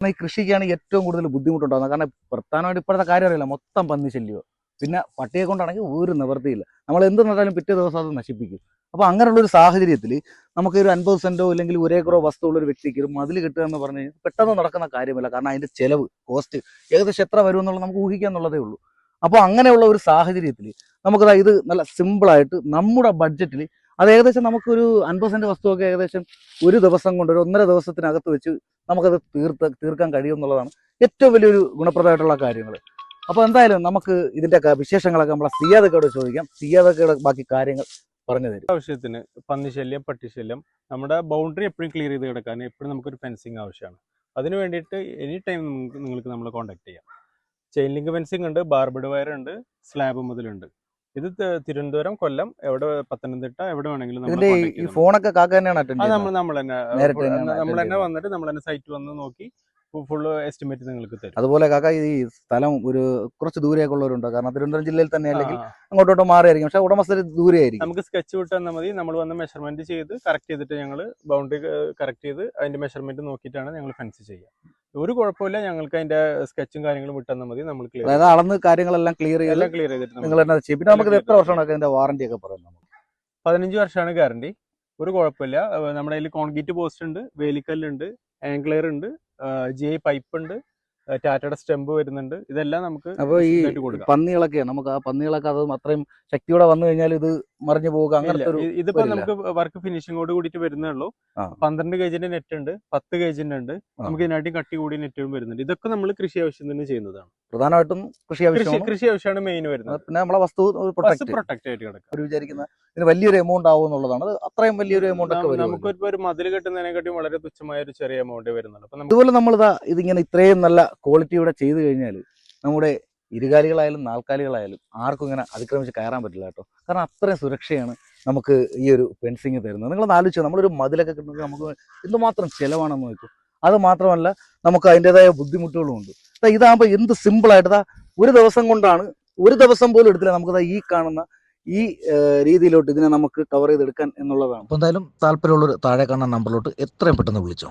ഈ കൃഷിക്കാണ് ഏറ്റവും കൂടുതൽ ബുദ്ധിമുട്ടുണ്ടാകുന്നത്. കാരണം പ്രധാനമായിട്ട് ഇപ്പോഴത്തെ കാര്യം അറിയില്ല, മൊത്തം പന്നി ശല്യമോ. പിന്നെ പട്ടിയെ കൊണ്ടാണെങ്കിൽ ഒരു നിവൃത്തിയില്ല. നമ്മൾ എന്ത് നട്ടാലും പിറ്റേ ദിവസം അത് നശിപ്പിക്കും. അപ്പോൾ അങ്ങനെയുള്ളൊരു സാഹചര്യത്തിൽ നമുക്ക് ഒരു 50 സെൻറ്റോ അല്ലെങ്കിൽ 1 ഏക്കറോ വസ്തുവുള്ള ഒരു വ്യക്തിക്ക് ഒരു മതിൽ കിട്ടുക എന്ന് പറഞ്ഞു കഴിഞ്ഞാൽ പെട്ടെന്ന് നടക്കുന്ന കാര്യമല്ല. കാരണം അതിൻ്റെ ചിലവ്, കോസ്റ്റ് ഏകദേശം എത്ര വരും എന്നുള്ളത് നമുക്ക് ഊഹിക്കാന്നുള്ളതേ ഉള്ളൂ. അപ്പോൾ അങ്ങനെയുള്ള ഒരു സാഹചര്യത്തിൽ നമുക്ക് ഇത് നല്ല സിമ്പിളായിട്ട് നമ്മുടെ ബഡ്ജറ്റിൽ അത് ഏകദേശം നമുക്കൊരു 50 സെൻറ്റ് വസ്തുവൊക്കെ ഏകദേശം ഒരു ദിവസം കൊണ്ട്, ഒരു 1.5 ദിവസത്തിനകത്ത് വെച്ച് നമുക്കത് തീർക്കാൻ കഴിയും എന്നുള്ളതാണ് ഏറ്റവും വലിയൊരു ഗുണപ്രദമായിട്ടുള്ള കാര്യങ്ങൾ. അപ്പോൾ എന്തായാലും നമുക്ക് ഇതിൻ്റെ വിശേഷങ്ങളൊക്കെ നമ്മളെ സിയാദക്കോട് ചോദിക്കാം. സിയാദക്കയുടെ ബാക്കി കാര്യങ്ങൾ പറഞ്ഞു തരും. ആവശ്യത്തിന് പന്നിശല്യം, പട്ടിശല്യം, നമ്മുടെ ബൗണ്ടറി എപ്പോഴും ക്ലിയർ ചെയ്ത് കിടക്കാൻ എപ്പോഴും നമുക്കൊരു ഫെൻസിങ് ആവശ്യമാണ്. അതിന് വേണ്ടിയിട്ട് എനി ടൈം നിങ്ങൾക്ക് നമ്മളെ കോൺടാക്ട് ചെയ്യാം. ചെയിൻ ലിങ്ക് ഫെൻസിങ് ഉണ്ട്, ബാർബഡ് വയർ ഉണ്ട്, സ്ലാബ് മുതലുണ്ട്. ഇത് തിരുവനന്തപുരം, കൊല്ലം, എവിടെ പത്തനംതിട്ട, എവിടെ വേണമെങ്കിലും ഈ ഫോണൊക്കെ കാക്ക തന്നെയാണ് അറ്റൻഡ് ചെയ്യുന്നത്. നമ്മൾ തന്നെ വന്നിട്ട് നമ്മൾ തന്നെ സൈറ്റ് വന്ന് നോക്കി ഫുള്ള് എസ്റ്റിമേറ്റ് നിങ്ങൾക്ക് തരും. അതുപോലെ കാക്ക ഈ സ്ഥലം ഒരു കുറച്ച് ദൂരെയൊക്കെ ഉള്ളവരുണ്ടോ? കാരണം തിരുവനന്തപുരം ജില്ലയിൽ തന്നെ അല്ലെങ്കിൽ അങ്ങോട്ടോട്ട് മാറിയായിരിക്കും, പക്ഷെ ഉടമസ്ഥര് ദൂരെയായിരിക്കും. നമുക്ക് സ്കെച്ച് വിട്ട് തന്നാൽ മതി. നമ്മൾ വന്ന് മെഷർമെന്റ് ചെയ്ത് കറക്റ്റ് ചെയ്തിട്ട് ഞങ്ങൾ ബൗണ്ടറി കറക്റ്റ് ചെയ്ത് അതിന്റെ മെഷർമെന്റ് നോക്കിയിട്ടാണ് ഞങ്ങൾ ഫെൻസ് ചെയ്യുക. ഒരു കുഴപ്പമില്ല. ഞങ്ങൾക്ക് അതിന്റെ സ്കെച്ചും കാര്യങ്ങളും വിട്ടെന്നാൽ മതി. നമ്മൾ അതായത് അളന്ന് കാര്യങ്ങളെല്ലാം ക്ലിയർ ചെയ്തിട്ട് നിങ്ങൾ തന്നെ ചെയ്യും. പിന്നെ നമുക്ക് എത്ര വർഷമാണ് അതിന്റെ വാറന്റി ഒക്കെ പറയുന്നത്? 15 വർഷമാണ് ഗ്യാരണ്ടി. ഒരു കുഴപ്പമില്ല. നമ്മുടെ കയ്യിൽ കോൺക്രീറ്റ് പോസ്റ്റ് ഉണ്ട്, വേലിക്കല്ലുണ്ട്, ആംഗ്ലർ ഉണ്ട്, GI പൈപ്പ് ഉണ്ട്, ടാറ്റയുടെ സ്റ്റെമ്പ് വരുന്നുണ്ട്. ഇതെല്ലാം നമുക്ക്. അപ്പോൾ ഈ പന്നികളൊക്കെ നമുക്ക് ആ പന്നികളൊക്കെ അത് അത്രയും ശക്തിയോടെ വന്നു കഴിഞ്ഞാൽ ഇത് മറിഞ്ഞു പോകുക അങ്ങനത്തെ? ഇതിപ്പോ നമുക്ക് വർക്ക് ഫിനിഷിങ്ങോട് കൂടിയിട്ട് വരുന്നേ ഉള്ളൂ. 12 ഗേജിന്റെ നെറ്റ് ഉണ്ട്, 10 ഗേജിന്റെ ഉണ്ട്. നമുക്ക് ഇതിനായിട്ട് കട്ടി കൂടി നെറ്റും വരുന്നുണ്ട്. ഇതൊക്കെ നമ്മൾ കൃഷി ആവശ്യത്തിന് ചെയ്യുന്നതാണ്. പ്രധാനമായിട്ടും കൃഷി ആവശ്യമാണ് മെയിൻ വരുന്നത്. പിന്നെ നമ്മളെ വസ്തു പ്രൊട്ടക്ട് ആയിട്ട് കിടക്കും. ഒരു വിചാരിക്കുന്ന ഇതിന് വലിയൊരു എമൗണ്ട് ആവും എന്നുള്ളതാണ്. അത്രയും വലിയൊരു എമൗണ്ട് ഒക്കെ നമുക്കിപ്പോ ഒരു മതിൽ കെട്ടുന്നതിനെക്കാട്ടും വളരെ തുച്ഛമായ ഒരു ചെറിയ എമൗണ്ട് വരുന്നുണ്ട്. അതുപോലെ നമ്മളിതാ ഇതിങ്ങനെ ഇത്രയും നല്ല ക്വാളിറ്റിയോടെ ചെയ്ത് കഴിഞ്ഞാൽ നമ്മുടെ ഇരുകാലികളായാലും നാൽക്കാലികളായാലും ആർക്കും ഇങ്ങനെ അതിക്രമിച്ച് കയറാൻ പറ്റില്ല കേട്ടോ. കാരണം അത്രയും സുരക്ഷയാണ് നമുക്ക് ഈ ഒരു ഫെൻസിങ് തരുന്നത്. നിങ്ങളൊന്ന് ആലോചിച്ചോ, നമ്മളൊരു മതിലൊക്കെ കിട്ടുന്നത് നമുക്ക് എന്തുമാത്രം ചിലവാണെന്ന് നോക്കും. അത് മാത്രമല്ല നമുക്ക് അതിൻ്റെതായ ബുദ്ധിമുട്ടുകളും ഉണ്ട്. ഇതാകുമ്പോൾ എന്ത് സിമ്പിളായിട്ട് ഒരു ദിവസം കൊണ്ടാണ്, ഒരു ദിവസം പോലും എടുത്തില്ല നമുക്കത് ഈ കാണുന്ന ഈ രീതിയിലോട്ട് ഇതിനെ നമുക്ക് കവർ ചെയ്തെടുക്കാൻ എന്നുള്ളതാണ്. അപ്പോൾ എന്തായാലും താല്പര്യമുള്ളൊരു താഴെ കാണുന്ന നമ്പറിലോട്ട് എത്രയും പെട്ടെന്ന് വിളിച്ചോ.